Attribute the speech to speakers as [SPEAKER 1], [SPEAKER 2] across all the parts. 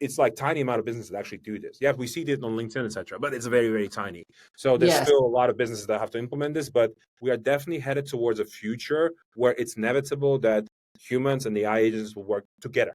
[SPEAKER 1] it's like tiny amount of businesses that actually do this. Yeah, we see it on LinkedIn, etc., but it's very, very tiny. So there's
[SPEAKER 2] Yes.
[SPEAKER 1] still a lot of businesses that have to implement this, but we are definitely headed towards a future where it's inevitable that humans and the AI agents will work together.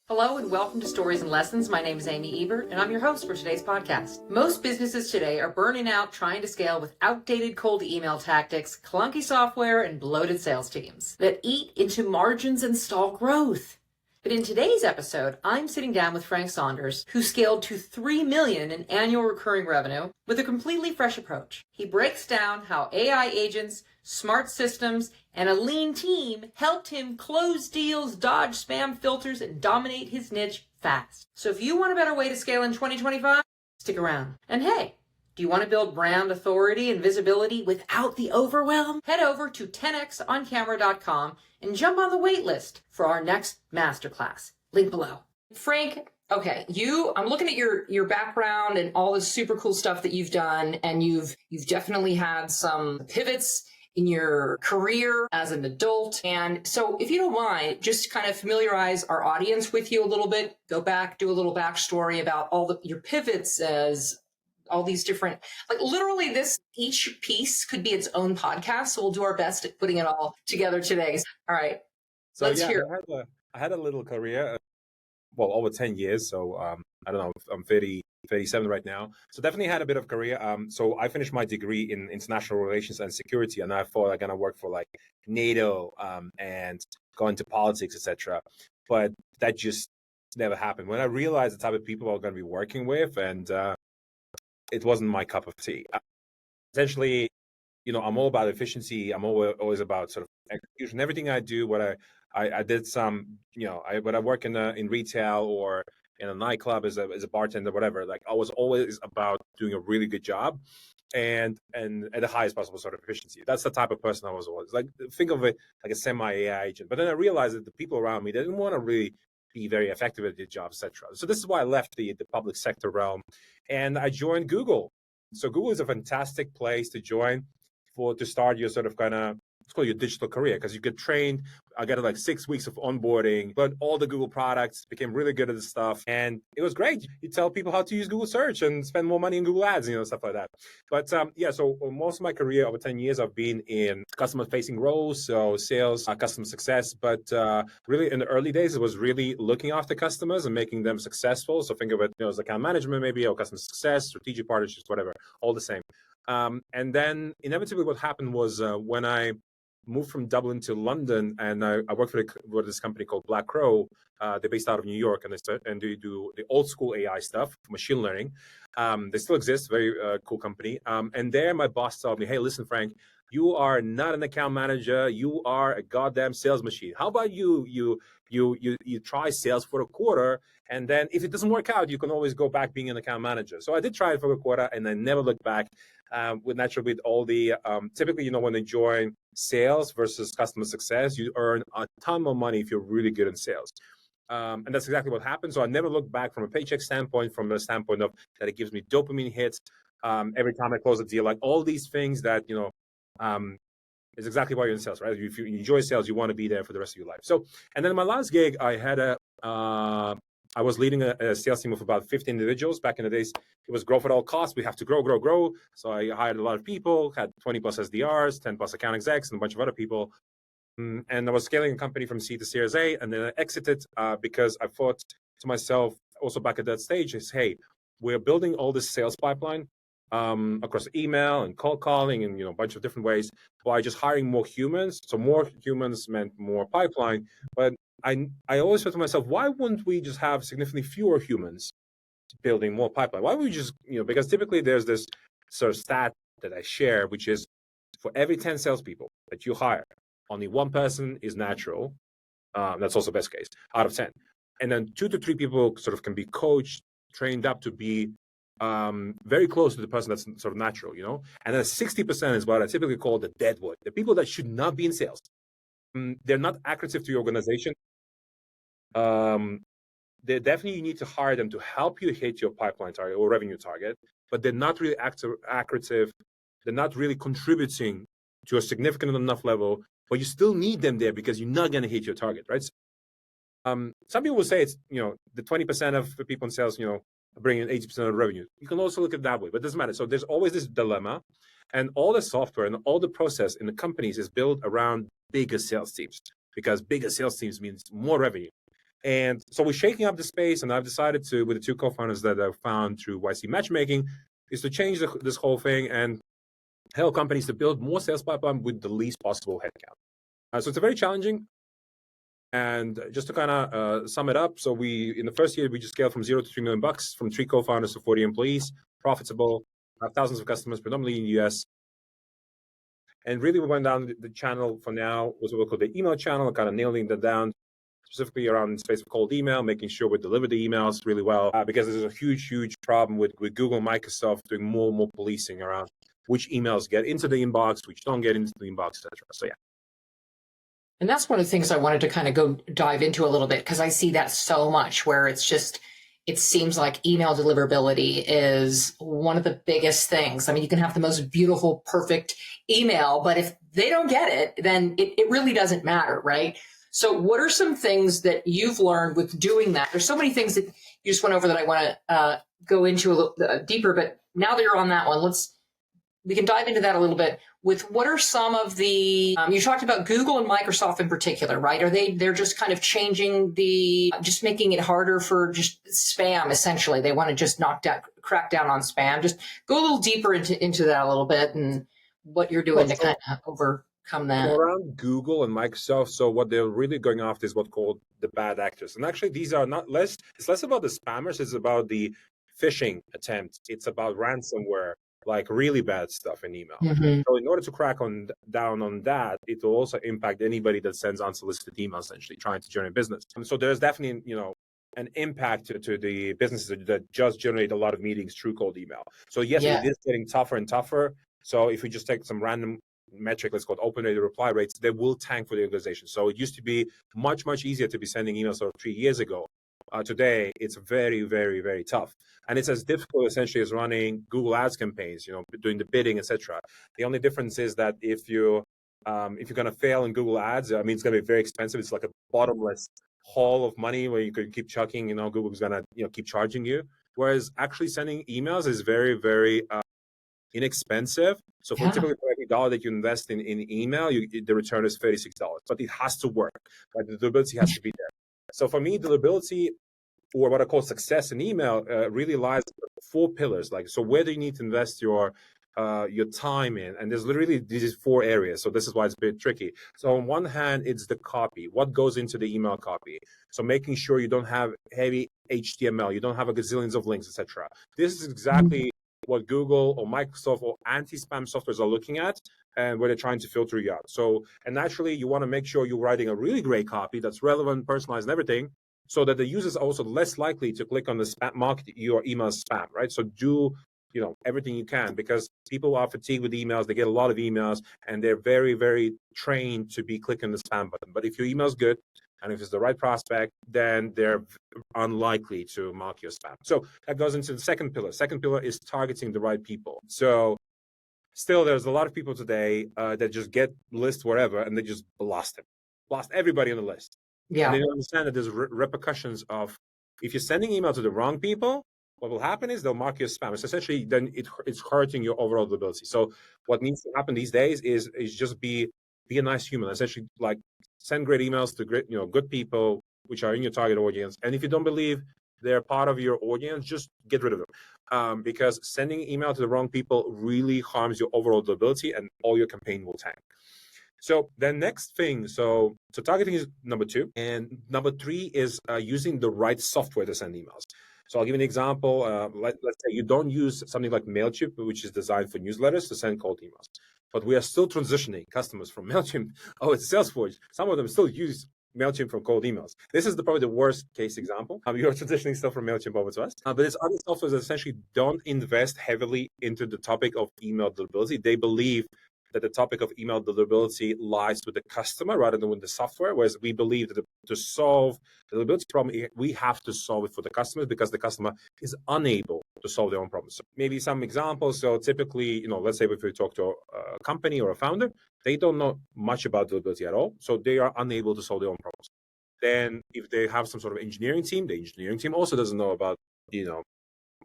[SPEAKER 2] Hello and welcome to Stories and Lessons. My name is Amy Ebert and I'm your host for today's podcast. Most businesses today are burning out trying to scale with outdated cold email tactics, clunky software, and bloated sales teams that eat into margins and stall growth. But in today's episode, I'm sitting down with Frank Saunders, who scaled to $3 million in annual recurring revenue with a completely fresh approach. He breaks down how AI agents, smart systems, and a lean team helped him close deals, dodge spam filters, and dominate his niche fast. So if you want a better way to scale in 2025, stick around. And hey, do you want to build brand authority and visibility without the overwhelm? Head over to 10xoncamera.com and jump on the wait list for our next masterclass. Link below. Frank, okay, I'm looking at your background and all this super cool stuff that you've done, and you've definitely had some pivots in your career as an adult. And so if you don't mind, just kind of familiarize our audience with you a little bit, go back, do a little backstory about your pivots as all these different, like literally each piece could be its own podcast. So we'll do our best at putting it all together today. All right.
[SPEAKER 1] So
[SPEAKER 2] let's hear.
[SPEAKER 1] I had a little career, well, over 10 years. So I don't know, I'm 37 right now. So definitely had a bit of career. So I finished my degree in international relations and security, and I thought I'm gonna work for like NATO and go into politics, etc. But that just never happened. When I realized the type of people I was gonna be working with, and it wasn't my cup of tea. Essentially, I'm all about efficiency. I'm always about sort of execution. Everything I do, what I did some, when I work in retail or in a nightclub as a bartender, whatever, like I was always about doing a really good job and at the highest possible sort of efficiency. That's the type of person I was always like. Think of it like a semi-AI agent. But then I realized that the people around me, they didn't want to really be very effective at their job, etc. So this is why I left the public sector realm and I joined Google. So Google is a fantastic place to join to start your sort of it's called your digital career, because you get trained. I got like 6 weeks of onboarding, learned all the Google products, became really good at the stuff. And it was great. You tell people how to use Google search and spend more money in Google ads, stuff like that. But so most of my career over 10 years, I've been in customer facing roles. So sales, customer success, but really in the early days, it was really looking after customers and making them successful. So think of it, as account management, maybe, or customer success, strategic partnerships, whatever, all the same. And then inevitably what happened was when I moved from Dublin to London, and I worked for this company called Black Crow. They're based out of New York, and they do the old school AI stuff, machine learning. They still exist, very cool company. And there my boss told me, hey, listen, Frank, you are not an account manager. You are a goddamn sales machine. How about you try sales for a quarter, and then if it doesn't work out, you can always go back being an account manager. So I did try it for a quarter, and I never looked back. With all the typically, when they join sales versus customer success, you earn a ton more money if you're really good in sales. And that's exactly what happened. So I never looked back from a paycheck standpoint, from the standpoint of that it gives me dopamine hits every time I close a deal, like all these things that, is exactly why you're in sales, right? If you enjoy sales, you want to be there for the rest of your life. So, and then my last gig, I was leading a sales team of about 50 individuals. Back in the days, it was growth at all costs. We have to grow. So I hired a lot of people, had 20 plus SDRs, 10 plus account execs, and a bunch of other people. And I was scaling a company from C to Series A, and then I exited because I thought to myself, also back at that stage, is, hey, we're building all this sales pipeline across email and cold calling and a bunch of different ways by just hiring more humans. So more humans meant more pipeline, but I always thought to myself, why wouldn't we just have significantly fewer humans building more pipeline? Why would we just, because typically there's this sort of stat that I share, which is for every 10 salespeople that you hire, only one person is natural. That's also best case out of 10. And then 2 to 3 people sort of can be coached, trained up to be very close to the person that's sort of natural, And then 60% is what I typically call the deadwood, the people that should not be in sales. They're not accretive to your organization. They definitely, you need to hire them to help you hit your pipeline target or revenue target, but they're not really accretive. They're not really contributing to a significant enough level, but you still need them there because you're not going to hit your target, right? Some people will say it's, the 20% of the people in sales, bring in 80% of the revenue. You can also look at it that way, but it doesn't matter. So there's always this dilemma, and all the software and all the process in the companies is built around bigger sales teams, because bigger sales teams means more revenue. And so we're shaking up the space, and I've decided to, with the two co-founders that I've found through YC Matchmaking, is to change this whole thing and help companies to build more sales pipeline with the least possible headcount. So it's a very challenging. And just to kind of sum it up, so in the first year, we just scaled from $0 to $3 million, from 3 co-founders to 40 employees, profitable, have thousands of customers, predominantly in the US. And really, we went down the channel for now, was what we call the email channel, kind of nailing that down, specifically around the space of cold email, making sure we deliver the emails really well, because there's a huge problem with Google and Microsoft doing more and more policing around which emails get into the inbox, which don't get into the inbox, etc. So yeah.
[SPEAKER 2] And that's one of the things I wanted to kind of go dive into a little bit, because I see that so much where it seems like email deliverability is one of the biggest things. I mean, you can have the most beautiful, perfect email, but if they don't get it, then it really doesn't matter, right? So what are some things that you've learned with doing that? There's so many things that you just went over that I want to go into a little deeper, but now that you're on that one, we can dive into that a little bit with what are some of the, you talked about Google and Microsoft in particular, right? They're just kind of changing just making it harder for just spam, essentially. They want to just crack down on spam. Just go a little deeper into that a little bit and what you're doing to kind of overcome that.
[SPEAKER 1] Around Google and Microsoft, so what they're really going after is what's called the bad actors. And actually, these are it's less about the spammers, it's about the phishing attempts. It's about ransomware, like really bad stuff in email. Mm-hmm. So in order to crack down on that, it will also impact anybody that sends unsolicited emails, essentially trying to generate business. And so there's definitely, an impact to the businesses that just generate a lot of meetings through cold email. So yes, it is getting tougher and tougher. So if we just take some random metric, let's call it open rate reply rates, they will tank for the organization. So it used to be much easier to be sending emails 3 years ago. Today, it's very, very, very tough. And it's as difficult essentially as running Google Ads campaigns, doing the bidding, etc. The only difference is that if you're going to fail in Google Ads, I mean, it's going to be very expensive. It's like a bottomless hole of money where you could keep chucking, Google's going to, keep charging you. Whereas actually sending emails is very, very inexpensive. So for typically for every dollar that you invest in email, the return is $36. But it has to work. Right? The durability has to be there. So for me, deliverability, or what I call success in email, really lies in 4 pillars. So where do you need to invest your time in? And there's literally these 4 areas. So this is why it's a bit tricky. So on one hand, it's the copy. What goes into the email copy? So making sure you don't have heavy HTML, you don't have a gazillions of links, etc. This is exactly what Google or Microsoft or anti-spam softwares are looking at, and where they're trying to filter you out. So, and naturally, you want to make sure you're writing a really great copy that's relevant, personalized, and everything, so that the users are also less likely to click on the spam, mark your email spam, right? So do, everything you can, because people are fatigued with emails. They get a lot of emails, and they're very, very trained to be clicking the spam button. But if your email's good, and if it's the right prospect, then they're unlikely to mark your spam. So that goes into the second pillar. Second pillar is targeting the right people. So still, there's a lot of people today that just get lists wherever, and they just blast everybody on the list. Yeah. And they don't understand that there's repercussions of, if you're sending email to the wrong people, what will happen is they'll mark you as spam. It's essentially, then it's hurting your overall ability. So what needs to happen these days is just be a nice human. Essentially, send great emails to great, good people, which are in your target audience. And if you don't believe they're part of your audience, just get rid of them. Because sending email to the wrong people really harms your overall ability, and all your campaign will tank. So the next thing, so targeting is number 2. And number 3 is using the right software to send emails. So I'll give you an example. Let's say you don't use something like MailChimp, which is designed for newsletters, to send cold emails. But we are still transitioning customers from MailChimp to Salesforce. Some of them still use MailChimp from cold emails. This is probably the worst case example. You're transitioning stuff from MailChimp over to us. But it's other softwares that essentially don't invest heavily into the topic of email deliverability. They believe that the topic of email deliverability lies with the customer rather than with the software, whereas we believe that to solve the deliverability problem, we have to solve it for the customers, because the customer is unable to solve their own problems. So maybe some examples. So typically, let's say if we talk to a company or a founder, they don't know much about deliverability at all. So they are unable to solve their own problems. Then if they have some sort of engineering team, the engineering team also doesn't know about, the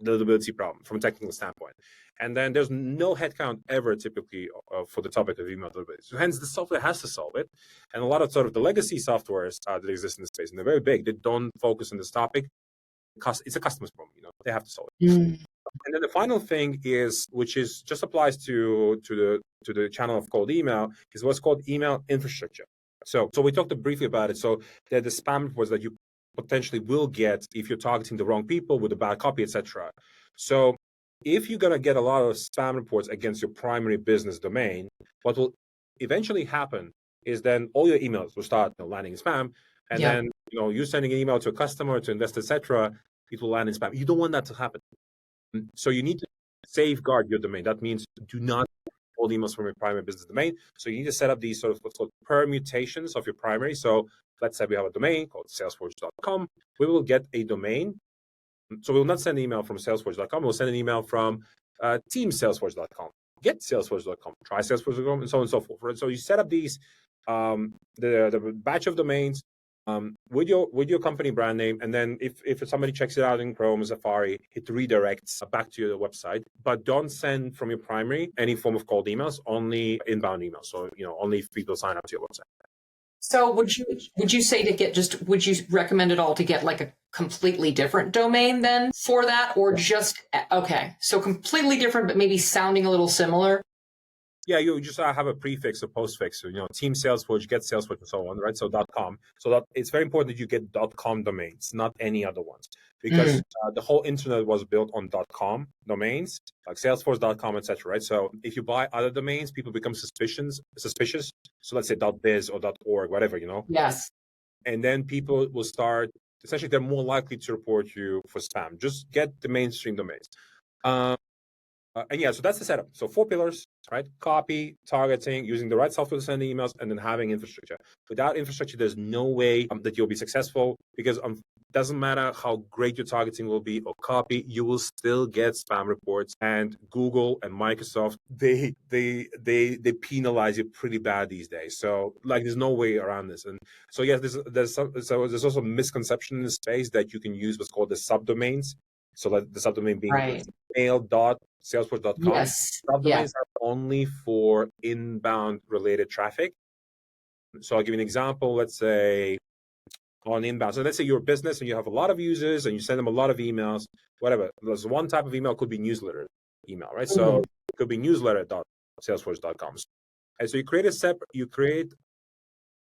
[SPEAKER 1] availability problem from a technical standpoint. And then there's no headcount ever typically for the topic of email availability. So hence the software has to solve it. And a lot of sort of the legacy softwares that exist in the space, and they're very big, they don't focus on this topic. It's a customer's problem, they have to solve it. And then the final thing is, which is just applies to the channel of cold email, is what's called email infrastructure. So we talked briefly about it. So the spam reports that you potentially will get if you're targeting the wrong people with a bad copy, etc. So if you're going to get a lot of spam reports against your primary business domain, what will eventually happen is then all your emails will start landing in spam. And then, you sending an email to a customer, to invest, etc., it will land in spam. You don't want that to happen. So you need to safeguard your domain. That means do not all emails from your primary business domain. So you need to set up these sort of what's called permutations of your primary. So let's say we have a domain called salesforce.com. We will get a domain. So we will not send an email from salesforce.com. We'll send an email from teamsalesforce.com, get salesforce.com, try salesforce.com, and so on and so forth. Right? So you set up these, the batch of domains with your company brand name, and then if somebody checks it out in Chrome or Safari, it redirects back to your website. But don't send from your primary any form of cold emails, only inbound emails. So only if people sign up to your website.
[SPEAKER 2] So would you say would you recommend it all to get like a completely different domain then for that, or just so completely different but maybe sounding a little similar?
[SPEAKER 1] Yeah, you just have a prefix or postfix, so, team Salesforce, get Salesforce, and so on, right? So .com. So that it's very important that you get .com domains, not any other ones, because the whole internet was built on .com domains, like Salesforce.com, etc. Right? So if you buy other domains, people become suspicious. So let's say .biz or .org, whatever,
[SPEAKER 2] Yes.
[SPEAKER 1] And then people will start. Essentially, they're more likely to report you for spam. Just get the mainstream domains. So that's the setup. So 4 pillars, right? Copy, targeting, using the right software to send the emails, and then having infrastructure. Without infrastructure, there's no way that you'll be successful, because it doesn't matter how great your targeting will be or copy, you will still get spam reports. And Google and Microsoft, they penalize you pretty bad these days. So there's no way around this. And so yes, there's also a misconception in the space that you can use what's called the subdomains. So the subdomain being mail.salesforce.com.
[SPEAKER 2] Yes.
[SPEAKER 1] Subdomains are only for inbound related traffic. So I'll give you an example. Let's say on inbound. So let's say you're a business and you have a lot of users and you send them a lot of emails, whatever. There's one type of email, could be newsletter email, right? So it could be newsletter.salesforce.com. And so you create a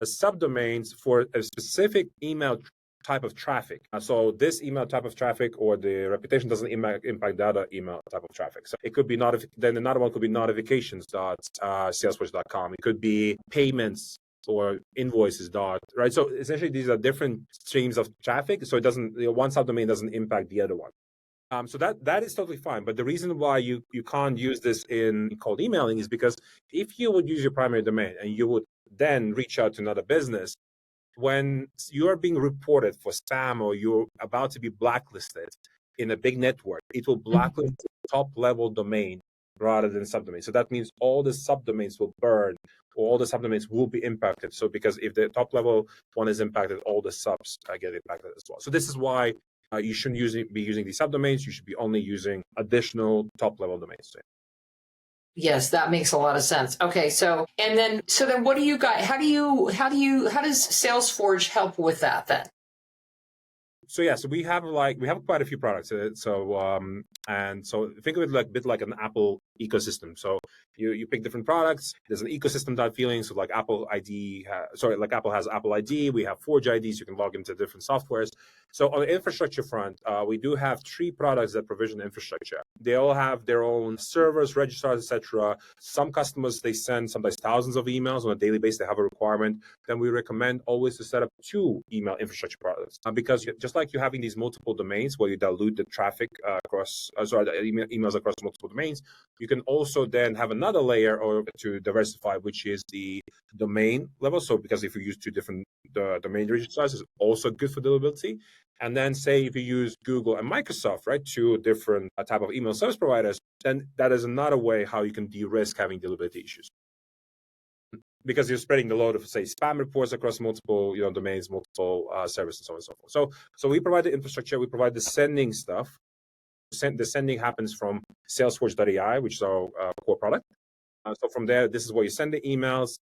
[SPEAKER 1] subdomains for a specific email type of traffic. So this email type of traffic or the reputation doesn't impact the other email type of traffic. So it could be then another one could be notifications.salesforce.com. It could be payments or invoices right. So essentially these are different streams of traffic. So it doesn't, one subdomain doesn't impact the other one. So that is totally fine. But the reason why you can't use this in cold emailing is because if you would use your primary domain and you would then reach out to another business, when you are being reported for spam or you're about to be blacklisted in a big network, it will blacklist the top level domain rather than subdomain. So that means all the subdomains will burn, or all the subdomains will be impacted. So because if the top level one is impacted, all the subs get impacted as well. So this is why you shouldn't be using these subdomains. You should be only using additional top level domains.
[SPEAKER 2] Yes, that makes a lot of sense. Okay, so then what do you guys, how does Salesforce help with that then?
[SPEAKER 1] So we have quite a few products. And so think of it like a bit like an Apple ecosystem. So you pick different products. There's an ecosystem type feeling. So like Apple Apple has Apple ID. We have Forge IDs. You can log into different softwares. So on the infrastructure front, we do have 3 products that provision infrastructure. They all have their own servers, registrars, etc. Some customers, they send sometimes thousands of emails on a daily basis. They have a requirement. Then we recommend always to set up 2 email infrastructure products, because just like you're having these multiple domains where you dilute the traffic emails across multiple domains, you can also then have another layer to diversify, which is the domain level. So because if you use 2 different domain registrars, it's also good for deliverability. And then say if you use Google and Microsoft, right, 2 different type of email service providers, then that is another way how you can de-risk having deliverability issues. because you're spreading the load of, say, spam reports across multiple, domains, multiple services, and so on and so forth. So we provide the infrastructure, we provide the sending stuff. The sending happens from Salesforce.ai, which is our core product. So from there, this is where you send the emails,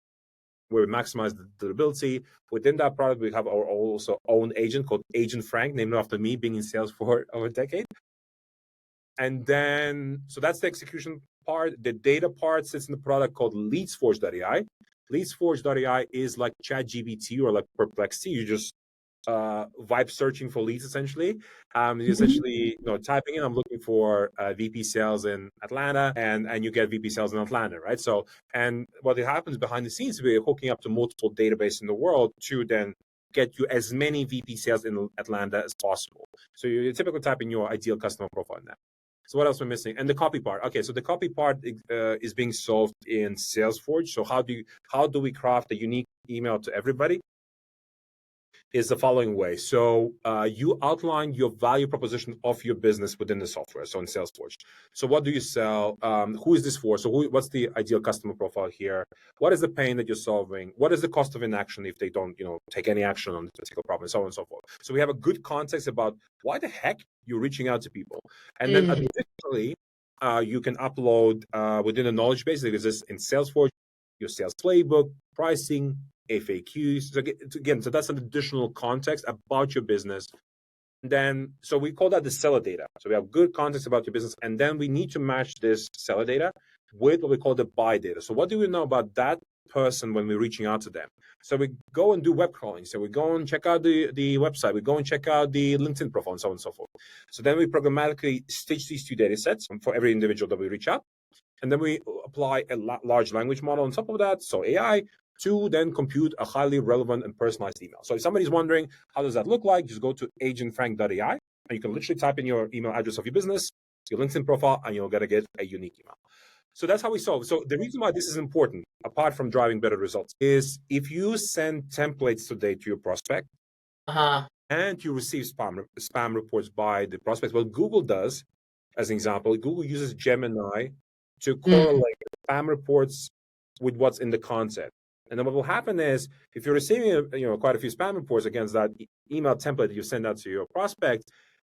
[SPEAKER 1] where we maximize the deliverability. Within that product, we have our also own agent called Agent Frank, named after me, being in sales for over a decade. And then, so that's the execution part. The data part sits in the product called LeadsForge.ai. LeadsForge.ai is like ChatGPT or like Perplexity. You just vibe searching for leads, essentially. You essentially, typing in, I'm looking for VP sales in Atlanta, and you get VP sales in Atlanta, right? So, and what happens behind the scenes, we're hooking up to multiple databases in the world to then get you as many VP sales in Atlanta as possible. So you typically type in your ideal customer profile now. So what else am I missing? And the copy part. Okay, so the copy part is being solved in Salesforce. So how do we craft a unique email to everybody? Is the following way. So you outline your value proposition of your business within the software, so in Salesforce. So what do you sell? Who is this for? So what's the ideal customer profile here? What is the pain that you're solving? What is the cost of inaction if they don't, take any action on this particular problem, and so on and so forth. So we have a good context about why the heck you're reaching out to people. And then additionally, you can upload within a knowledge base that exists in Salesforce, your sales playbook, pricing, FAQs. So that's an additional context about your business. And then, so we call that the seller data. So we have good context about your business, and then we need to match this seller data with what we call the buy data. So what do we know about that person when we're reaching out to them? So we go and do web crawling. So we go and check out the website. We go and check out the LinkedIn profile, and so on and so forth. So then we programmatically stitch these two data sets for every individual that we reach out. And then we apply a large language model on top of that, so AI, to then compute a highly relevant and personalized email. So if somebody's wondering, how does that look like? Just go to agentfrank.ai, and you can literally type in your email address of your business, your LinkedIn profile, and you're going to get a unique email. So that's how we solve. So the reason why this is important, apart from driving better results, is if you send templates today to your prospect, and you receive spam reports by the prospects, what Google does, as an example, Google uses Gemini to correlate spam reports with what's in the content. And then what will happen is, if you're receiving quite a few spam reports against that email template that you send out to your prospect,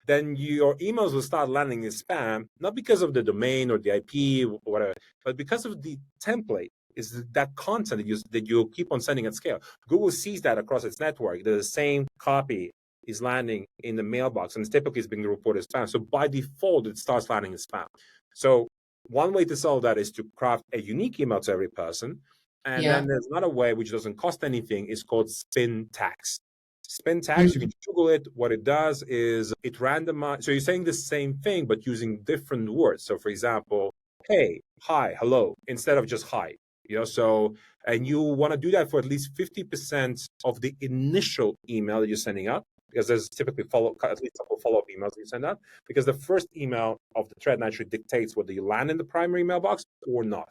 [SPEAKER 1] then your emails will start landing in spam, not because of the domain or the IP or whatever, but because of the template, is that content that you keep on sending at scale. Google sees that across its network, that the same copy is landing in the mailbox, and typically is being reported as spam. So by default, it starts landing in spam. So one way to solve that is to craft a unique email to every person. And then there's another way, which doesn't cost anything, is called spin tags. Spin tags, you can Google it. What it does is it randomizes. So you're saying the same thing, but using different words. So for example, hey, hi, hello, instead of just hi. So, and you want to do that for at least 50% of the initial email that you're sending out, because there's typically at least a couple follow-up emails that you send out, because the first email of the thread naturally dictates whether you land in the primary mailbox or not.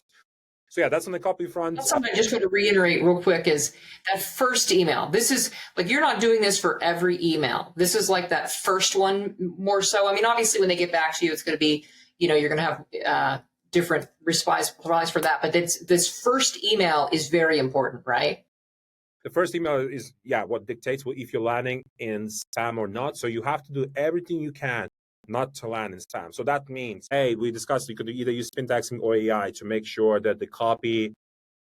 [SPEAKER 1] So that's on the copy front.
[SPEAKER 2] That's something I just want to reiterate real quick is that first email. This is like, you're not doing this for every email. This is like that first one more so. I mean, obviously when they get back to you, it's going to be, you're going to have different replies for that. But this first email is very important, right?
[SPEAKER 1] The first email is, what dictates if you're landing in spam or not. So you have to do everything you can not to land in spam. So that means, hey, we discussed you could either use spin tagging or AI to make sure that the copy,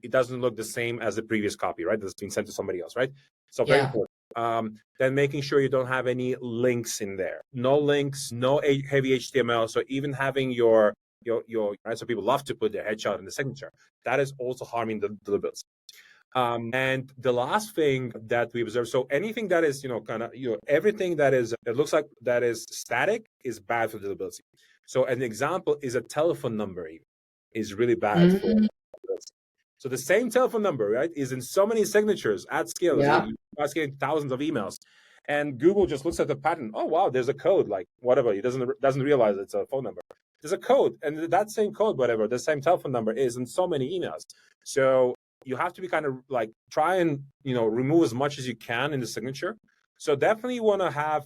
[SPEAKER 1] it doesn't look the same as the previous copy, right? That's been sent to somebody else, right? So very important. Then making sure you don't have any links in there. No links, no heavy HTML. So even having your right, so people love to put their headshot in the signature. That is also harming the deliverability. And the last thing that we observe, so anything that is, everything that looks like that is static is bad for deliverability. So an example is a telephone number is really bad for deliverability. So the same telephone number, right, is in so many signatures at scale. You are getting thousands of emails. And Google just looks at the pattern. Oh, wow, there's a code, like whatever. It doesn't realize it's a phone number. There's a code, and that same code, whatever, the same telephone number is in so many emails. So you have to be kind of like try and remove as much as you can in the signature. So definitely you want to have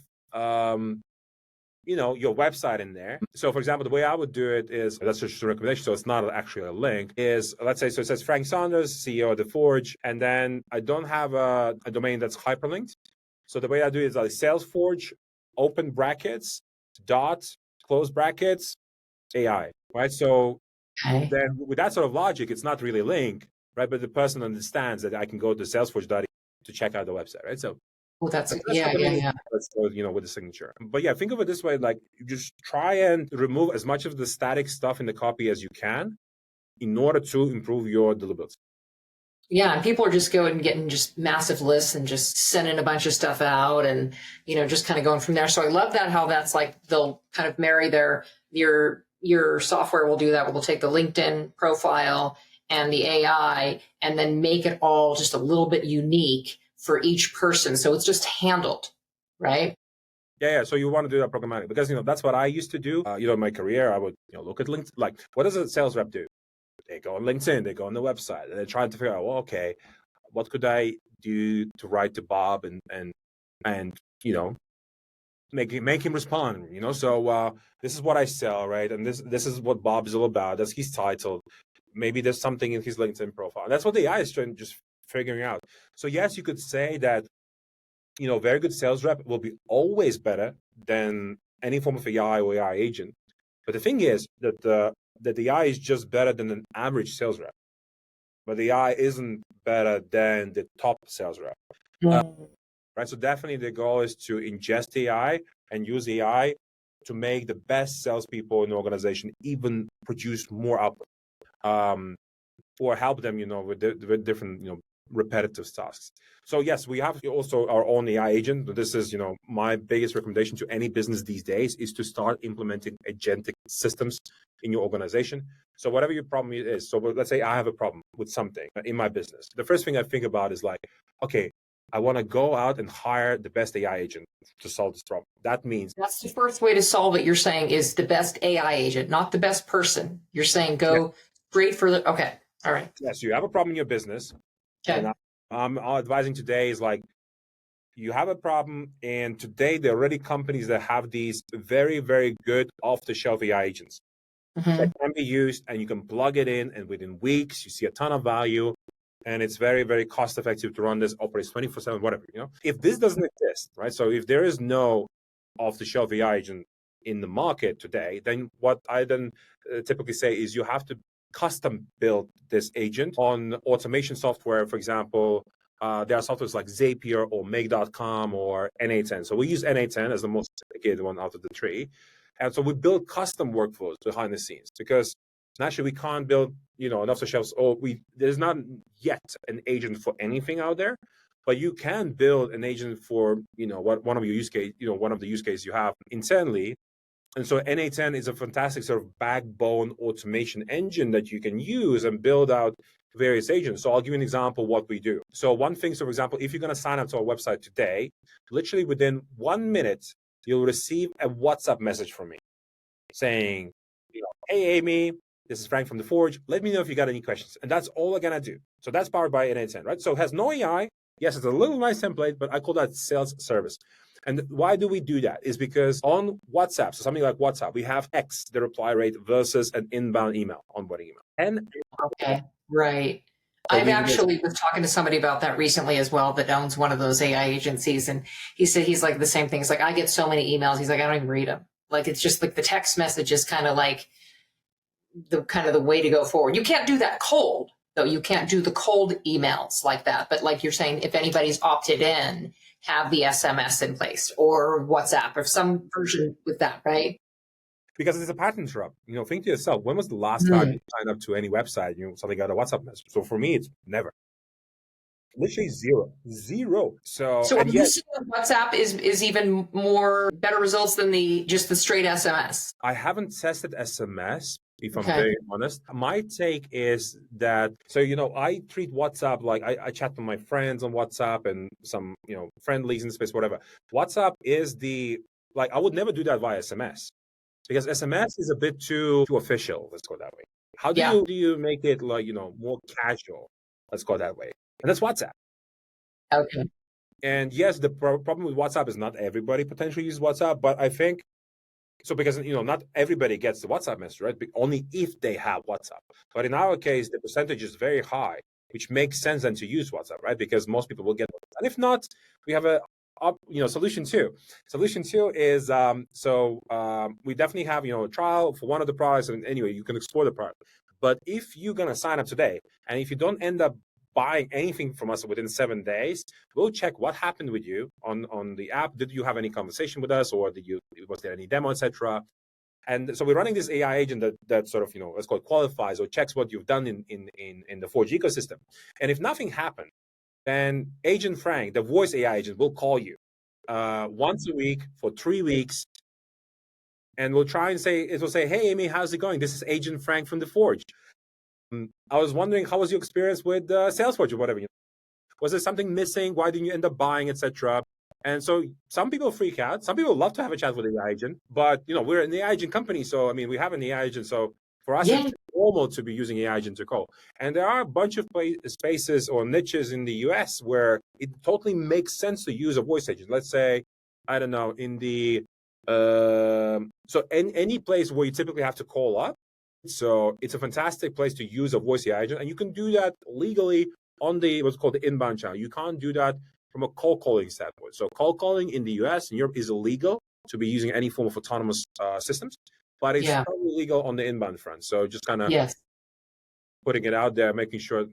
[SPEAKER 1] your website in there. So for example, the way I would do it is, that's just a recommendation, so it's not actually a link, is let's say, so it says Frank Saunders, CEO of The Forge, and then I don't have a domain that's hyperlinked. So the way I do it is like Salesforge, open brackets, dot, close brackets, AI, right? So then with that sort of logic, it's not really a link, right? But the person understands that I can go to Salesforge to check out the website, right? So
[SPEAKER 2] that's
[SPEAKER 1] yeah.
[SPEAKER 2] Let's
[SPEAKER 1] go, with the signature. But yeah, think of it this way: like, you just try and remove as much of the static stuff in the copy as you can, in order to improve your deliverability.
[SPEAKER 2] Yeah, and people are just going and getting just massive lists and just sending a bunch of stuff out, and just kind of going from there. So I love that, how that's like they'll kind of marry your software will do that. We'll take the LinkedIn profile and the AI and then make it all just a little bit unique for each person. So it's just handled, right?
[SPEAKER 1] Yeah. So you want to do that programmatic, because, that's what I used to do. In my career, I would, look at LinkedIn, like, what does a sales rep do? They go on LinkedIn, they go on the website, and they're trying to figure out, well, okay, what could I do to write to Bob and make him respond, So this is what I sell, right? And this is what Bob is all about. That's his title. Maybe there's something in his LinkedIn profile. And that's what the AI is trying, just figuring out. So yes, you could say that, very good sales rep will be always better than any form of AI or AI agent. But the thing is that the AI is just better than an average sales rep. But the AI isn't better than the top sales rep. Right? So definitely the goal is to ingest AI and use AI to make the best salespeople in the organization even produce more output, or help them, with different, repetitive tasks. So yes, we have also our own AI agent. This is, my biggest recommendation to any business these days is to start implementing agentic systems in your organization. So whatever your problem is, so let's say I have a problem with something in my business. The first thing I think about is like, okay, I want to go out and hire the best AI agent to solve this problem. That means
[SPEAKER 2] that's the first way to solve it. You're saying is the best AI agent, not the best person. You're saying go straight for the, okay. All right.
[SPEAKER 1] Yeah. So you have a problem in your business.
[SPEAKER 2] Okay.
[SPEAKER 1] And I'm advising today is like, you have a problem, and today there are already companies that have these very, very good off-the-shelf AI agents that can be used, and you can plug it in, and within weeks you see a ton of value, and it's very, very cost-effective to run this, operates 24/7, whatever. If this doesn't exist, right? So if there is no off-the-shelf AI agent in the market today, then what I typically say is you have to custom build this agent on automation software. For example, there are softwares like Zapier or Make.com or N8N. So we use N8N as the most sophisticated one out of the three. And so we build custom workflows behind the scenes, because naturally we can't build, an off-the-shelf, there's not yet an agent for anything out there, but you can build an agent for, one of your use case, one of the use cases you have internally. And so N8N is a fantastic sort of backbone automation engine that you can use and build out various agents. So I'll give you an example of what we do. So one thing, so for example, if you're going to sign up to our website today, literally within 1 minute, you'll receive a WhatsApp message from me saying, hey, Amy, this is Frank from The Forge. Let me know if you got any questions. And that's all we're going to do. So that's powered by N8N, right? So it has no AI. Yes, it's a little nice template, but I call that sales service. And why do we do that? Is because on WhatsApp, so something like WhatsApp, we have X, the reply rate, versus an inbound email, onboarding email. And
[SPEAKER 2] okay, right. I've actually was talking to somebody about that recently as well, that owns one of those AI agencies. And he said he's like the same thing. He's like, I get so many emails. He's like, I don't even read them. Like, it's just like the text message is kind of like the way to go forward. You can't do that cold, though. You can't do the cold emails like that. But like you're saying, if anybody's opted in, have the SMS in place or WhatsApp or some version with that, right?
[SPEAKER 1] Because it's a pattern interrupt. Think to yourself, when was the last time you signed up to any website, something got a WhatsApp message? So for me, it's never. Literally zero. So
[SPEAKER 2] are you seeing WhatsApp is even more better results than just the straight SMS?
[SPEAKER 1] I haven't tested SMS, if I'm very honest. My take is that, so, I treat WhatsApp like I chat with my friends on WhatsApp and some, friendlies in the space, whatever. WhatsApp is I would never do that via SMS, because SMS is a bit too official, let's go that way. How do you make it more casual, let's go that way? And that's WhatsApp.
[SPEAKER 2] Okay.
[SPEAKER 1] And yes, the problem with WhatsApp is not everybody potentially uses WhatsApp, but I think So because not everybody gets the WhatsApp message, right? But only if they have WhatsApp. But in our case, the percentage is very high, which makes sense then to use WhatsApp, right? Because most people will get WhatsApp. And if not, we have a solution two. Solution two is we definitely have a trial for one of the products, and anyway, you can explore the product. But if you're gonna sign up today, and if you don't end up buying anything from us within 7 days, we'll check what happened with you on the app. Did you have any conversation with us, or was there any demo, etc.? And so we're running this AI agent that sort of, let's call it qualifies or checks what you've done in the Forge ecosystem. And if nothing happened, then Agent Frank, the voice AI agent, will call you once a week for 3 weeks. And we'll try and it will say, hey, Amy, how's it going? This is Agent Frank from the Forge. I was wondering, how was your experience with Salesforce or whatever? Was there something missing? Why didn't you end up buying, etc.? And so some people freak out. Some people love to have a chat with the AI agent, but we're an AI agent company, so I mean we have an AI agent. So for us, it's normal to be using AI agent to call. And there are a bunch of spaces or niches in the US where it totally makes sense to use a voice agent. Let's say, I don't know, in the any place where you typically have to call up. So it's a fantastic place to use a voice AI agent, and you can do that legally on what's called the inbound channel. You can't do that from a cold calling standpoint. So cold calling in the US and Europe is illegal to be using any form of autonomous systems, but it's probably legal on the inbound front. So just kind of putting it out there, making sure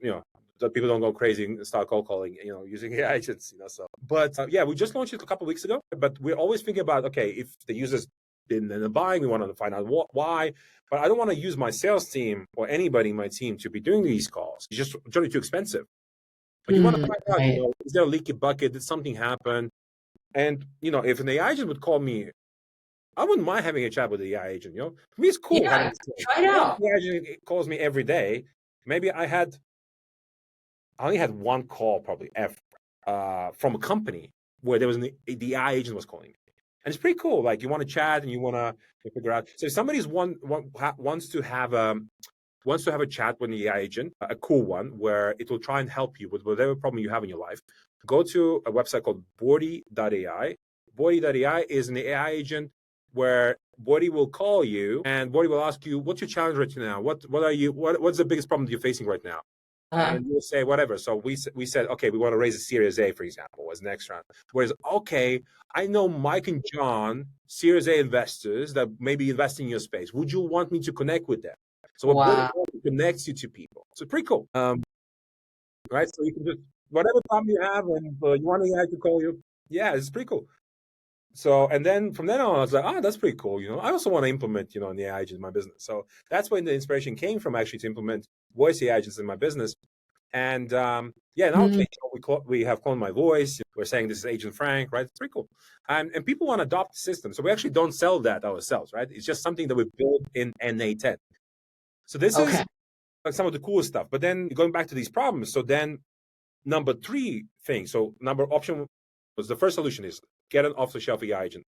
[SPEAKER 1] that people don't go crazy and start cold calling, using AI agents. So, but we just launched it a couple of weeks ago. But we're always thinking about, okay, if the users didn't end up buying, we want to find out why. But I don't want to use my sales team or anybody in my team to be doing these calls. It's just generally too expensive. But you want to find out, is there a leaky bucket? Did something happen? And, if an AI agent would call me, I wouldn't mind having a chat with the AI agent. For me, it's cool.
[SPEAKER 2] Yeah, try it out.
[SPEAKER 1] The AI agent calls me every day. Maybe I only had one call probably ever from a company where there was the AI agent was calling me. And it's pretty cool. Like, you want to chat and you want to figure out. So if somebody's wants to have a chat with the AI agent, a cool one, where it will try and help you with whatever problem you have in your life, go to a website called Bordy.ai. Bordy.ai is an AI agent where Bordy will call you and Bordy will ask you, what's your challenge right now? What's the biggest problem that you're facing right now? And you'll say whatever. So we said, okay, we want to raise a Series A, for example, as next round. Whereas, okay, I know Mike and John, Series A investors that may be investing in your space. Would you want me to connect with them? So what connects you to people. So pretty cool. Right? So you can just, whatever problem you have and you want the AI to call you. Yeah, it's pretty cool. So, and then from then on, I was like, that's pretty cool. I also want to implement, an AI agent in my business. So that's when the inspiration came from, actually, to implement voice AI agents in my business. And now we have cloned my voice. We're saying this is Agent Frank, right? It's pretty cool. And people want to adopt the system. So we actually don't sell that ourselves, right? It's just something that we build in NA10. So this is some of the coolest stuff. But then going back to these problems, so then number 3 thing. So option was the first solution is get an off-the-shelf AI agent.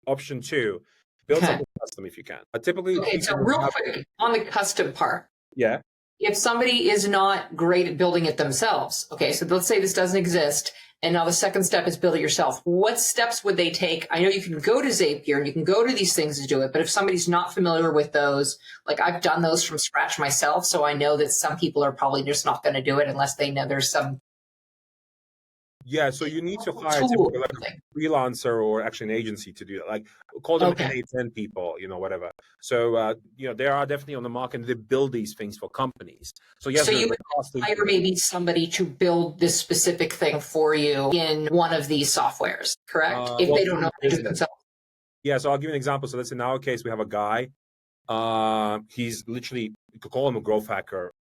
[SPEAKER 1] Option 2, build something custom if you can. Typically,
[SPEAKER 2] so real quick on the custom part.
[SPEAKER 1] Yeah.
[SPEAKER 2] If somebody is not great at building it themselves, okay, so let's say this doesn't exist, and now the second step is build it yourself. What steps would they take? I know you can go to Zapier and you can go to these things to do it, but if somebody's not familiar with those, like I've done those from scratch myself, so I know that some people are probably just not going to do it unless they know there's some.
[SPEAKER 1] Yeah, so you need to hire typically like a freelancer or actually an agency to do that. Like, call them NA10 people, whatever. So, they are definitely on the market and they build these things for companies. So, yes,
[SPEAKER 2] you would hire maybe somebody to build this specific thing for you in one of these softwares, correct? If they don't know how to do it themselves.
[SPEAKER 1] Yeah, so I'll give you an example. So let's say in our case, we have a guy. He's literally, you could call him a growth hacker,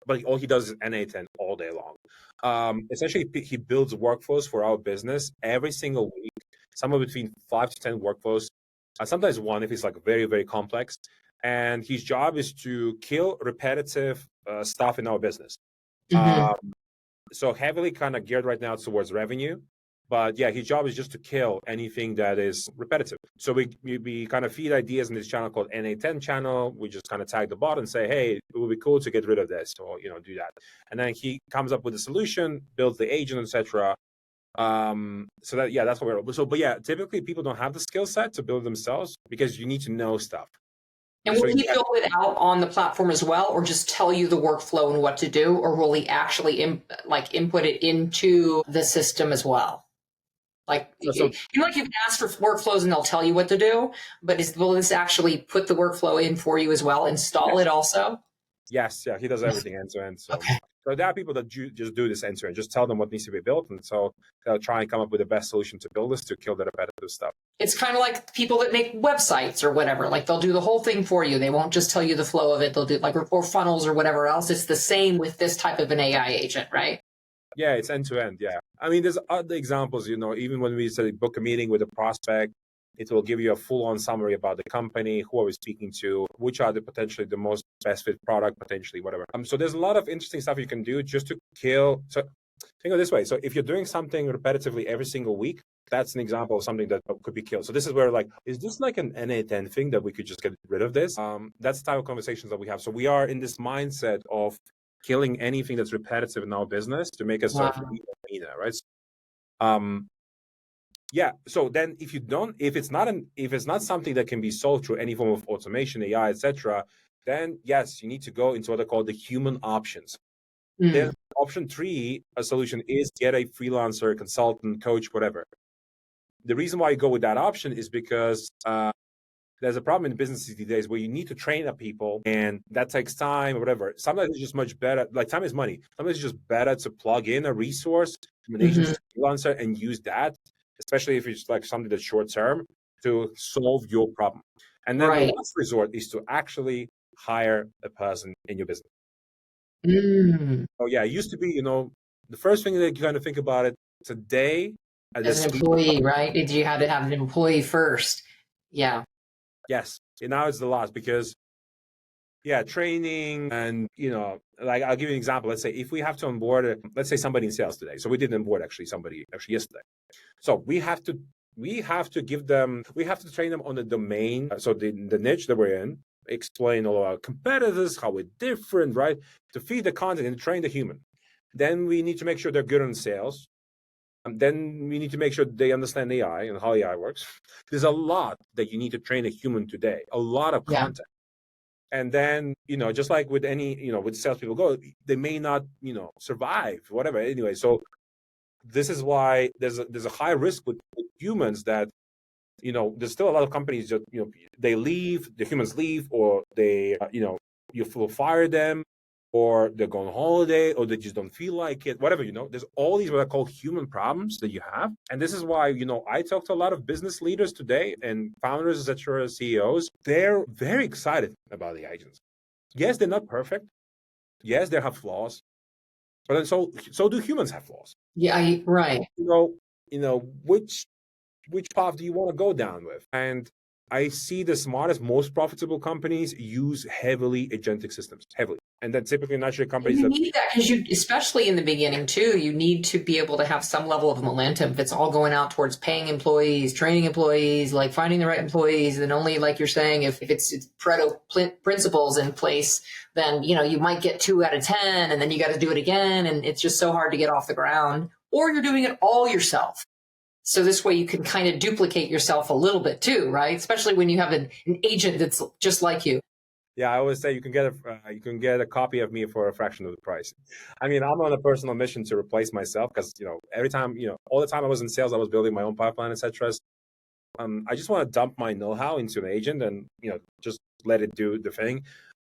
[SPEAKER 1] but all he does is NA10 all day long. Essentially, he builds workflows for our business every single week, somewhere between 5 to 10 workflows, sometimes one if it's like very, very complex. And his job is to kill repetitive stuff in our business. So heavily kind of geared right now towards revenue. But yeah, his job is just to kill anything that is repetitive. So we kind of feed ideas in this channel called NA10 channel. We just kind of tag the bot and say, hey, it would be cool to get rid of this or, do that. And then he comes up with a solution, builds the agent, etc. So that, yeah, that's what we're, so, but yeah, typically people don't have the skill set to build themselves because you need to know stuff.
[SPEAKER 2] And
[SPEAKER 1] So
[SPEAKER 2] will he build it out on the platform as well, or just tell you the workflow and what to do, or will he actually input it into the system as well? Like,
[SPEAKER 1] so
[SPEAKER 2] you can ask for workflows and they'll tell you what to do, but will this actually put the workflow in for you as well, install it also?
[SPEAKER 1] yes, yeah, he does everything end to end. So,
[SPEAKER 2] Okay.
[SPEAKER 1] so there are people that just do this end to end, just tell them what needs to be built, and so they'll try and come up with the best solution to build this to kill the repetitive stuff.
[SPEAKER 2] It's kind of like people that make websites or whatever. Like they'll do the whole thing for you. They won't just tell you the flow of it. They'll do or funnels or whatever else. It's the same with this type of an AI agent, right?
[SPEAKER 1] Yeah, it's end to end. Yeah, I mean, there's other examples. Even when we say book a meeting with a prospect, it will give you a full-on summary about the company, who are we speaking to, which are potentially the most best fit product, potentially whatever. So there's a lot of interesting stuff you can do just to kill. So think of it this way. So if you're doing something repetitively every single week, that's an example of something that could be killed. So this is where is this like an NA10 thing that we could just get rid of this? That's the type of conversations that we have. So we are in this mindset of killing anything that's repetitive in our business to make us leaner, right? Yeah. So then if it's not something that can be solved through any form of automation, AI, etc., then yes, you need to go into what are called the human options. Then option 3, a solution is get a freelancer, consultant, coach, whatever. The reason why you go with that option is because there's a problem in businesses these days where you need to train up people, and that takes time or whatever. Sometimes it's just much better. Like, time is money. Sometimes it's just better to plug in a resource from an agency freelancer and use that, especially if it's like something that's short term, to solve your problem. And then the last resort is to actually hire a person in your business. So yeah, it used to be, the first thing that you kind of think about it today
[SPEAKER 2] as an employee, right? You had to have an employee first. Yeah.
[SPEAKER 1] Yes. And now it's the last because, training and, like, I'll give you an example. Let's say if we have to onboard, let's say somebody in sales today. So we didn't onboard somebody yesterday. So we have to train them on the domain. So the niche that we're in, explain all our competitors, how we're different, right? To feed the content and train the human. Then we need to make sure they're good on sales. And then we need to make sure they understand AI and how AI works. There's a lot that you need to train a human today, a lot of content. And then, just like with any, with salespeople go, they may not, survive, whatever. Anyway, so this is why there's a high risk with humans that, there's still a lot of companies that, they leave, the humans leave, or they, you will fire them, or they're going on holiday, or they just don't feel like it, whatever, there's all these what I call human problems that you have. And this is why, I talk to a lot of business leaders today and founders, etc., CEOs. They're very excited about the agents. Yes, they're not perfect. Yes, they have flaws. But then so do humans have flaws.
[SPEAKER 2] Yeah, right.
[SPEAKER 1] Which path do you want to go down with? And I see the smartest, most profitable companies use heavily agentic systems, heavily. And then typically naturally companies
[SPEAKER 2] you need that because especially in the beginning too, you need to be able to have some level of momentum. If it's all going out towards paying employees, training employees, like finding the right employees, then only, like you're saying, if it's Pareto principles in place, then, you might get 2 out of 10 and then you got to do it again. And it's just so hard to get off the ground, or you're doing it all yourself. So this way you can kind of duplicate yourself a little bit too, right? Especially when you have an agent that's just like you.
[SPEAKER 1] Yeah, I always say you can get a copy of me for a fraction of the price. I mean, I'm on a personal mission to replace myself because every time all the time I was in sales, I was building my own pipeline, etc. I just want to dump my know-how into an agent and just let it do the thing.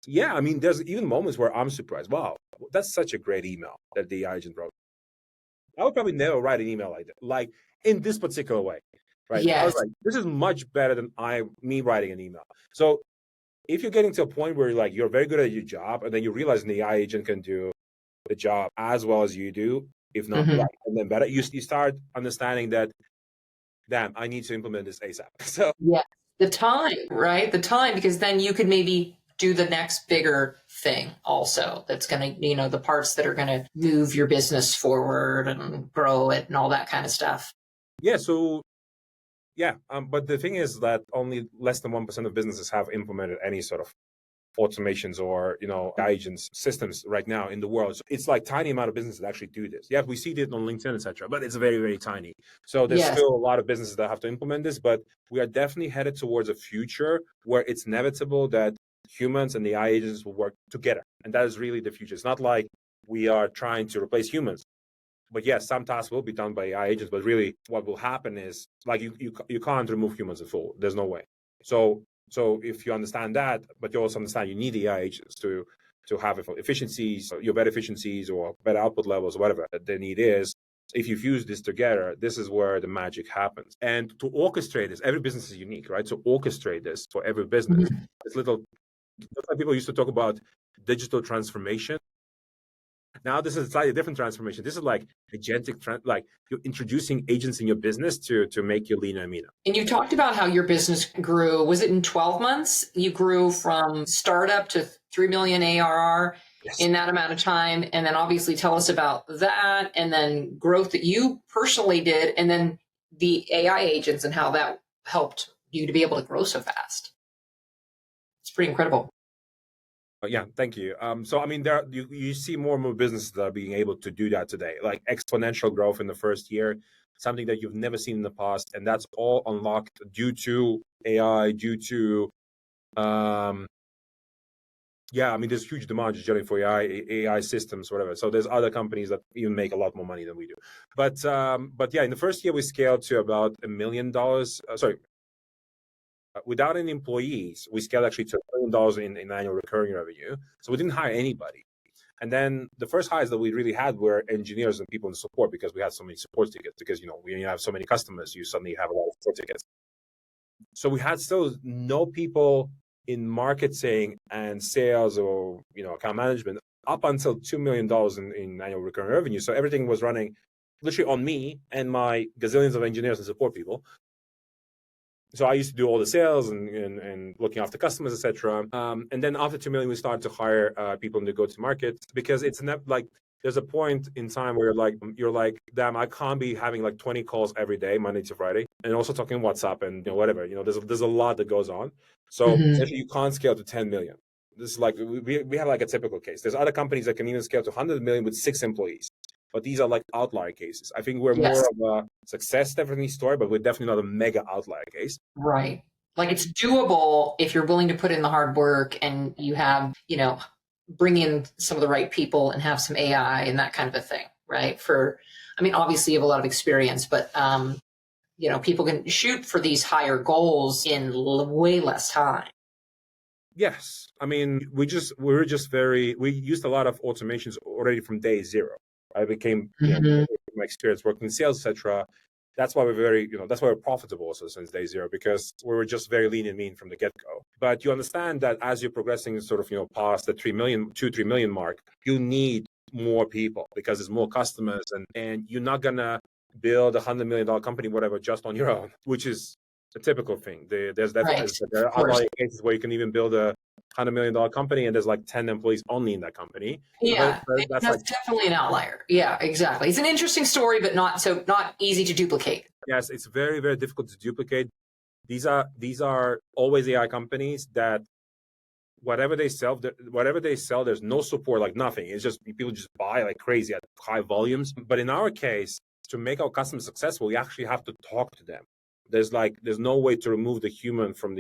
[SPEAKER 1] Yeah, I mean, there's even moments where I'm surprised. Wow, that's such a great email that the agent wrote. I would probably never write an email like that, like in this particular way, right?
[SPEAKER 2] Yes.
[SPEAKER 1] I was like, this is much better than me writing an email. So if you're getting to a point where you're very good at your job, and then you realize an AI agent can do the job as well as you do, if not right, and then better, you start understanding that, damn, I need to implement this ASAP. So
[SPEAKER 2] yeah, the time, right? The time, because then you could maybe do the next bigger thing also. That's going to, the parts that are going to move your business forward and grow it and all that kind of stuff.
[SPEAKER 1] Yeah. So. Yeah, but the thing is that only less than 1% of businesses have implemented any sort of automations or, agents systems right now in the world. So it's like tiny amount of businesses that actually do this. Yeah, we see it on LinkedIn, etc., but it's very, very tiny. So there's
[SPEAKER 2] Yes.
[SPEAKER 1] still a lot of businesses that have to implement this, but we are definitely headed towards a future where it's inevitable that humans and the AI agents will work together. And that is really the future. It's not like we are trying to replace humans. But yes, some tasks will be done by AI agents, but really what will happen is like you can't remove humans in full. There's no way. So if you understand that, but you also understand you need the AI agents to have efficiencies, your better efficiencies or better output levels or whatever the need is. If you fuse this together, this is where the magic happens. And to orchestrate this, every business is unique, right? So orchestrate this for every business. It's little, that's why people used to talk about digital transformation. Now this is a slightly different transformation. This is like agentic, like you're introducing agents in your business to make you leaner and meaner.
[SPEAKER 2] And you talked about how your business grew. Was it in 12 months? You grew from startup to 3 million ARR in that amount of time. And then obviously tell us about that and then growth that you personally did and then the AI agents and how that helped you to be able to grow so fast. It's pretty incredible.
[SPEAKER 1] Yeah, thank you. So, I mean, you see more and more businesses that are being able to do that today, like exponential growth in the first year, something that you've never seen in the past. And that's all unlocked due to AI, due to, there's huge demand just generally for AI systems, whatever. So there's other companies that even make a lot more money than we do. But yeah, in the first year, we scaled to about $1 million. Without any employees, we scaled actually to $1 million in annual recurring revenue. So we didn't hire anybody. And then the first hires that we really had were engineers and people in support because we had so many support tickets. Because when you have so many customers, you suddenly have a lot of support tickets. So we had still no people in marketing and sales or account management up until $2 million in annual recurring revenue. So everything was running literally on me and my gazillions of engineers and support people. So I used to do all the sales and looking after customers, etc. And then after 2 million, we started to hire people in the go-to-market because it's like there's a point in time where you're like, damn, I can't be having like 20 calls every day, Monday to Friday, and also talking WhatsApp and whatever. There's a lot that goes on. So essentially, you can't scale to 10 million. This is like we have like a typical case. There's other companies that can even scale to 100 million with 6 employees. But these are like outlier cases. I think we're more of a success definitely story, but we're definitely not a mega outlier case.
[SPEAKER 2] Right. Like it's doable if you're willing to put in the hard work and you have, bring in some of the right people and have some AI and that kind of a thing, right? Obviously you have a lot of experience, but, people can shoot for these higher goals in way less time.
[SPEAKER 1] Yes. We used a lot of automations already from day zero. I became, my experience working in sales, etc. That's why that's why we're profitable also since day zero, because we were just very lean and mean from the get-go. But you understand that as you're progressing sort of, past the 3 million mark, you need more people because there's more customers and you're not going to build $100 million company, whatever, just on your own, which is a typical thing. There are other cases where you can even build a $100 million company and there's like 10 employees only in that company.
[SPEAKER 2] Yeah, that's definitely an outlier. Yeah, exactly. It's an interesting story, but not easy to duplicate.
[SPEAKER 1] Yes, it's very, very difficult to duplicate. These are always AI companies that whatever they sell, there's no support, like nothing. It's just people just buy like crazy at high volumes. But in our case, to make our customers successful, we actually have to talk to them. There's no way to remove the human from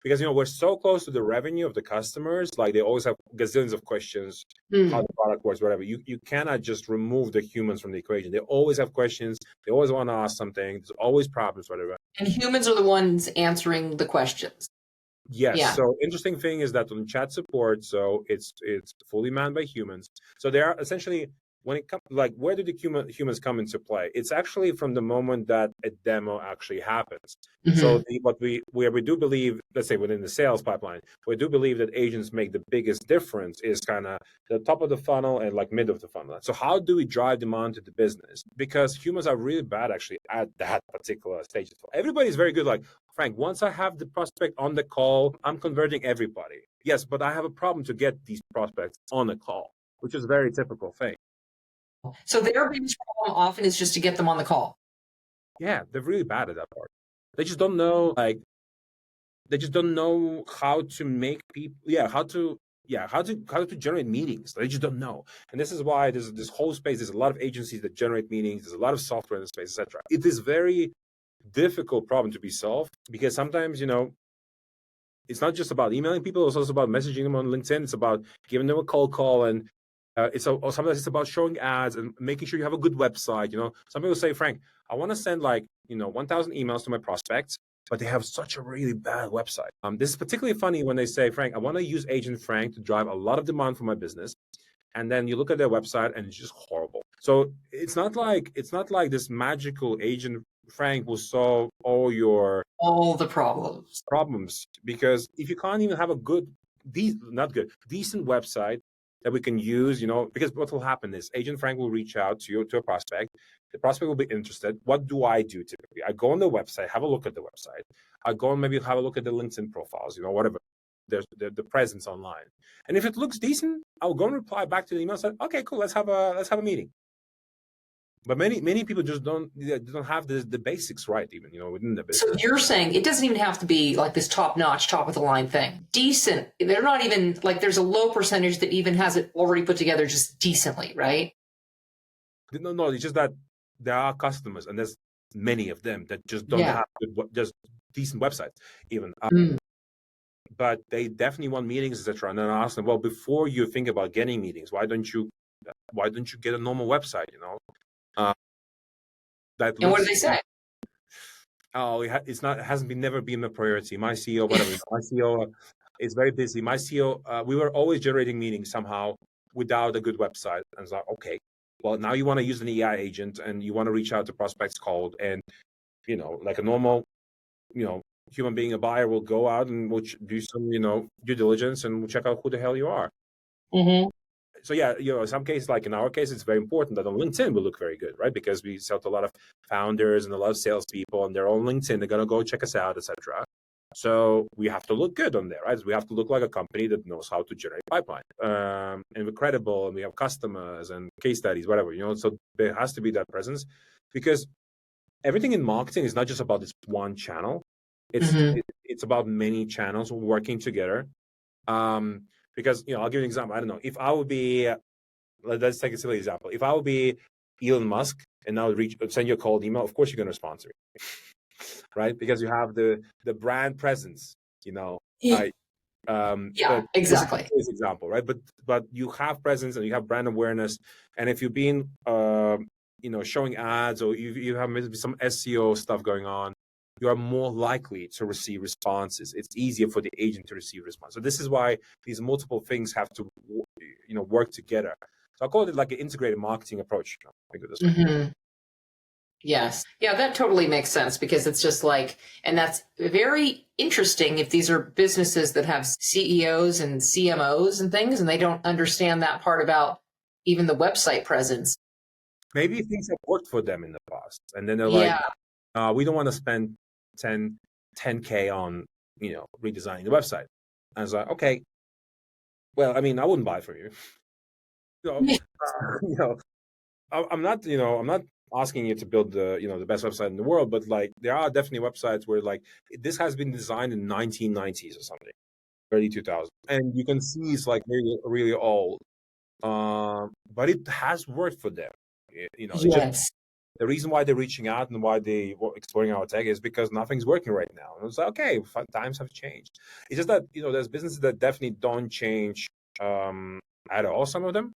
[SPEAKER 1] because we're so close to the revenue of the customers. Like they always have gazillions of questions, how the product works, whatever. You cannot just remove the humans from the equation. They always have questions. They always want to ask something. There's always problems, whatever.
[SPEAKER 2] And humans are the ones answering the questions.
[SPEAKER 1] Yes. Yeah. So interesting thing is that on chat support, so it's fully manned by humans. So they are essentially, when it comes, like, where do the humans come into play? It's actually from the moment that a demo actually happens. So where we do believe, let's say within the sales pipeline, we do believe that agents make the biggest difference is kind of the top of the funnel and like mid of the funnel. So how do we drive demand to the business? Because humans are really bad actually at that particular stage. Everybody's very good. Like, Frank, once I have the prospect on the call, I'm converting everybody. Yes, but I have a problem to get these prospects on the call, which is a very typical thing.
[SPEAKER 2] So their biggest problem often is just to get them on the call.
[SPEAKER 1] Yeah, they're really bad at that part. They just don't know, like, they just don't know how to make people, how to generate meetings. They just don't know. And this is why there's this whole space. There's a lot of agencies that generate meetings. There's a lot of software in the space, etc. It is very difficult problem to be solved because sometimes, it's not just about emailing people. It's also about messaging them on LinkedIn. It's about giving them a cold call, and sometimes it's about showing ads and making sure you have a good website. Some people say, Frank, I want to send 1,000 emails to my prospects, but they have such a really bad website. This is particularly funny when they say, Frank, I want to use Agent Frank to drive a lot of demand for my business. And then you look at their website and it's just horrible. So it's not like this magical Agent Frank will solve all
[SPEAKER 2] the problems.
[SPEAKER 1] Because if you can't even have a decent website that we can use, because what will happen is Agent Frank will reach out to a prospect. The prospect will be interested. What do I do typically? I go on the website, have a look at the website. I go and maybe have a look at the LinkedIn profiles, whatever. There's the presence online. And if it looks decent, I'll go and reply back to the email and say, okay, cool, let's have a meeting. But many people just don't have the basics right, even within the business.
[SPEAKER 2] So you're saying it doesn't even have to be like this top-notch, top-of-the-line thing. Decent. They're not even there's a low percentage that even has it already put together just decently, right?
[SPEAKER 1] No, it's just that there are customers, and there's many of them that just don't have just decent websites, even. But they definitely want meetings, etc. And then I ask them, well, before you think about getting meetings, why don't you get a normal website?
[SPEAKER 2] And what do they say?
[SPEAKER 1] Oh, it hasn't never been a priority. My CEO, whatever. My CEO is very busy. My CEO, we were always generating meetings somehow without a good website. And it's like, okay, well, now you want to use an EI agent and you want to reach out to prospects cold, and like a normal, human being, a buyer will go out and will do some, due diligence, and we'll check out who the hell you are.
[SPEAKER 2] Mm-hmm.
[SPEAKER 1] So in some cases, like in our case, it's very important that on LinkedIn we look very good, right? Because we sell to a lot of founders and a lot of salespeople, and they're on LinkedIn. They're gonna go check us out, etc. So we have to look good on there, right? We have to look like a company that knows how to generate pipeline, and we're credible, and we have customers and case studies, whatever. So there has to be that presence, because everything in marketing is not just about this one channel. It's about many channels working together. Because, I'll give you an example. I don't know. If I would be, let's take a silly example. If I would be Elon Musk and I would send you a cold email, of course you're going to respond to me, right? Because you have the brand presence,
[SPEAKER 2] Exactly.
[SPEAKER 1] This example, right? But you have presence and you have brand awareness. And if you've been, showing ads, or you have maybe some SEO stuff going on, you are more likely to receive responses. It's easier for the agent to receive response. So this is why these multiple things have to, work together. So I call it like an integrated marketing approach. Think of this way.
[SPEAKER 2] Yes. Yeah, that totally makes sense, because it's just and that's very interesting if these are businesses that have CEOs and CMOs and things, and they don't understand that part about even the website presence.
[SPEAKER 1] Maybe things have worked for them in the past, and then they're like, we don't want to spend 10K on, redesigning the website. And I was like, okay, well, I mean, I wouldn't buy from you. I'm not asking you to build the best website in the world, but there are definitely websites where this has been designed in 1990s or something, early 2000s, and you can see it's really, really old, but it has worked for them.
[SPEAKER 2] Yes.
[SPEAKER 1] The reason why they're reaching out and why they were exploring our tech is because nothing's working right now. And it's like, okay, times have changed. It's just that, there's businesses that definitely don't change at all, some of them.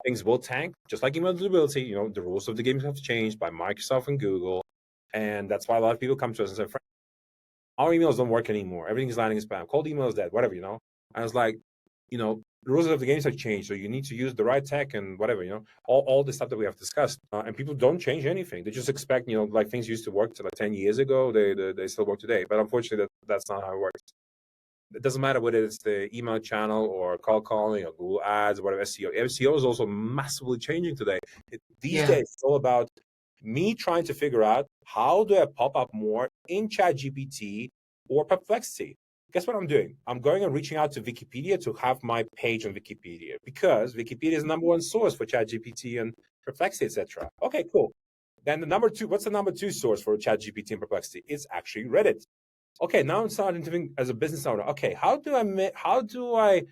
[SPEAKER 1] Things will tank, just like email deliverability. The rules of the game have changed by Microsoft and Google. And that's why a lot of people come to us and say, Frank, our emails don't work anymore. Everything's landing in spam. Cold email is dead, whatever, And I was like, the rules of the games have changed, so you need to use the right tech and whatever, all the stuff that we have discussed. And people don't change anything. They just expect, things used to work 10 years ago, they still work today. But unfortunately, that's not how it works. It doesn't matter whether it's the email channel or call calling or Google Ads or whatever, SEO. SEO is also massively changing today. These days, it's all about me trying to figure out how do I pop up more in ChatGPT or Perplexity. Guess what I'm doing? I'm going and reaching out to Wikipedia to have my page on Wikipedia, because Wikipedia is the number one source for ChatGPT and Perplexity, etc. Okay, cool. Then what's the number two source for ChatGPT and Perplexity? It's actually Reddit. Okay, now I'm starting to think as a business owner. Okay, how do I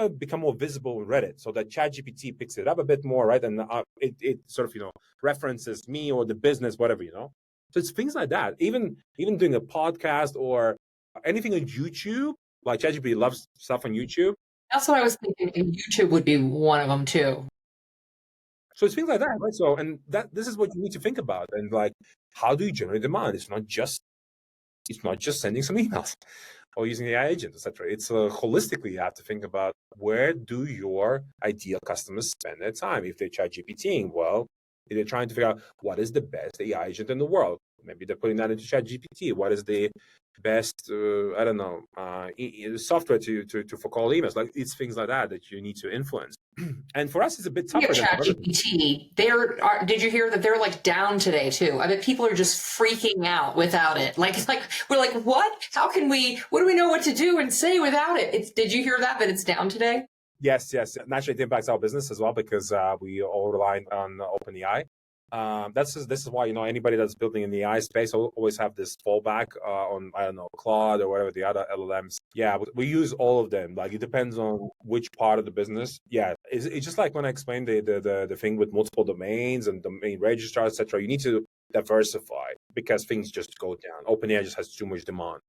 [SPEAKER 1] become more visible on Reddit so that ChatGPT picks it up a bit more, right? And it sort of references me or the business, whatever. So it's things like that. Even doing a podcast or anything on YouTube, like ChatGPT loves stuff on YouTube.
[SPEAKER 2] That's what I was thinking. And YouTube would be one of them too.
[SPEAKER 1] So it's things like that, right? So and this is what you need to think about. And like, how do you generate demand? It's not just sending some emails or using AI agents, etc. It's holistically, you have to think about where do your ideal customers spend their time. If they're ChatGPTing, well, if they're trying to figure out what is the best AI agent in the world, maybe they're putting that into ChatGPT. What is the best, software for call emails? Like it's things like that you need to influence. And for us, it's a bit tougher.
[SPEAKER 2] ChatGPT, did you hear that they're like down today too? I bet people are just freaking out without it. Like we're like, what? What do we know what to do and say without it? Did you hear that it's down today?
[SPEAKER 1] Yes. Naturally, it impacts our business as well because we all rely on OpenAI. This is why anybody that's building in the AI space always have this fallback on Claude or whatever the other LLMs. Yeah, we use all of them. Like it depends on which part of the business. Yeah, it's just like when I explained the thing with multiple domains and domain registrars, etc. You need to diversify because things just go down. OpenAI just has too much demand.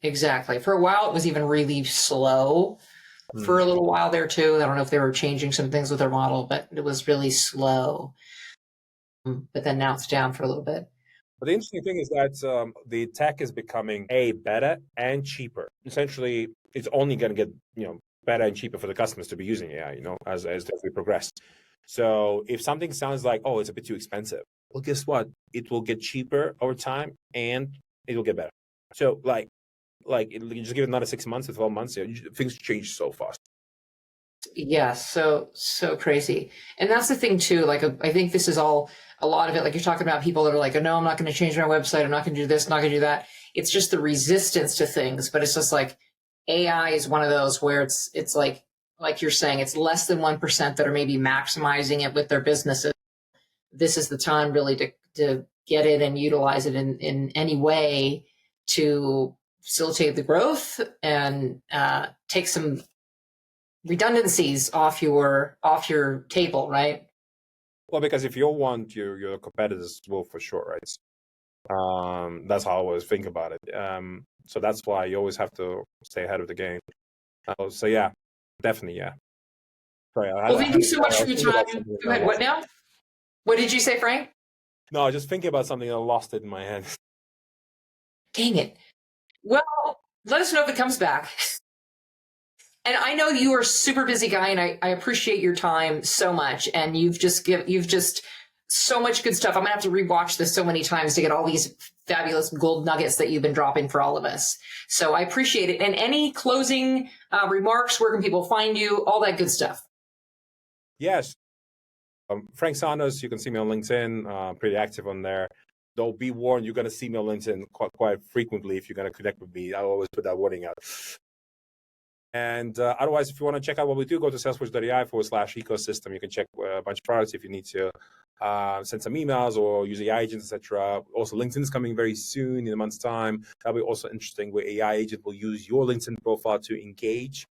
[SPEAKER 2] Exactly. For a while, it was even really slow. For a little while there too. I don't know if they were changing some things with their model, but it was really slow. But then now it's down for a little bit.
[SPEAKER 1] But the interesting thing is that the tech is becoming better and cheaper. Essentially, it's only going to get better and cheaper for the customers to be using AI. As we progress. So if something sounds like it's a bit too expensive, well, guess what? It will get cheaper over time and it will get better. So like you just give it another 6 months or 12 months, things change so fast.
[SPEAKER 2] Yeah, so crazy. And that's the thing too, like I think this is all, a lot of it, like you're talking about people that are like, oh no, I'm not going to change my website, I'm not going to do this, not going to do that. It's just the resistance to things, but it's just like AI is one of those where it's like you're saying, it's less than 1% that are maybe maximizing it with their businesses. This is the time really to get it and utilize it in any way to facilitate the growth and take some redundancies off your table, right?
[SPEAKER 1] Well, because if you want, your competitors will for sure, right? That's how I always think about it. So that's why you always have to stay ahead of the game. So yeah, definitely, yeah. Sorry,
[SPEAKER 2] well, thank you so much for your time. Go ahead. What now? What did you say, Frank?
[SPEAKER 1] No, I was just thinking about something and I lost it in my head.
[SPEAKER 2] Dang it. Well, let us know if it comes back. And I know you are a super busy guy, and I appreciate your time so much. And you've just so much good stuff. I'm gonna have to rewatch this so many times to get all these fabulous gold nuggets that you've been dropping for all of us. So I appreciate it. And any closing remarks? Where can people find you? All that good stuff.
[SPEAKER 1] Yes, Frank Saunders. You can see me on LinkedIn. Pretty active on there. Though be warned, you're going to see me on LinkedIn quite frequently if you're going to connect with me. I always put that warning out. And otherwise, if you want to check out what we do, go to salesforce.ai/ecosystem. You can check a bunch of products if you need to send some emails or use AI agents, etc. Also, LinkedIn is coming very soon in a month's time. That'll be also interesting where AI agent will use your LinkedIn profile to engage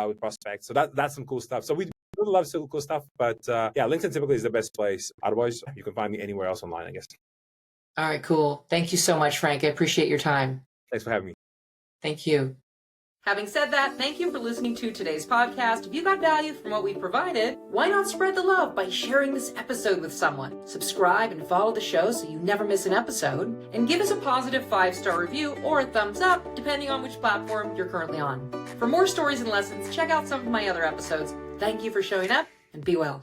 [SPEAKER 1] with prospects. So that's some cool stuff. So we really love some cool stuff. But yeah, LinkedIn typically is the best place. Otherwise, you can find me anywhere else online, I guess.
[SPEAKER 2] All right, cool. Thank you so much, Frank. I appreciate your time.
[SPEAKER 1] Thanks for having me.
[SPEAKER 2] Thank you. Having said that, thank you for listening to today's podcast. If you got value from what we provided, why not spread the love by sharing this episode with someone? Subscribe and follow the show so you never miss an episode. And give us a positive 5-star review or a thumbs up, depending on which platform you're currently on. For more stories and lessons, check out some of my other episodes. Thank you for showing up, and be well.